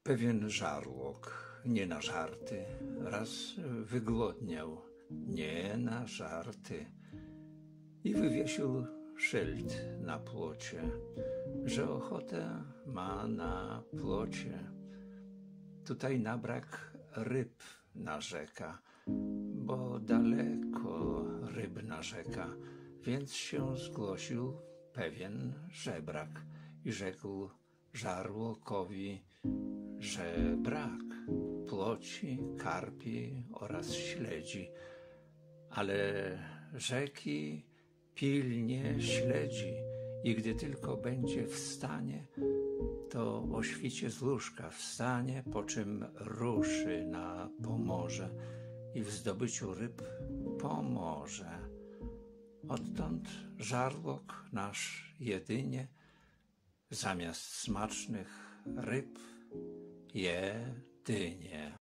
Pewien żarłok, nie na żarty, raz wygłodniał, nie na żarty, i wywiesił szyld na płocie, że ochotę ma na plocie. Tutaj na brak ryb narzeka, bo daleko rybna rzeka, więc się zgłosił pewien żebrak i rzekł żarłokowi, że brak ploci, karpi oraz śledzi, ale rzeki pilnie śledzi i gdy tylko będzie w stanie, to o świcie z łóżka wstanie, po czym ruszy na Pomorze i w zdobyciu ryb pomoże. Odtąd żarłok nasz jedynie zamiast smacznych ryb je dynie.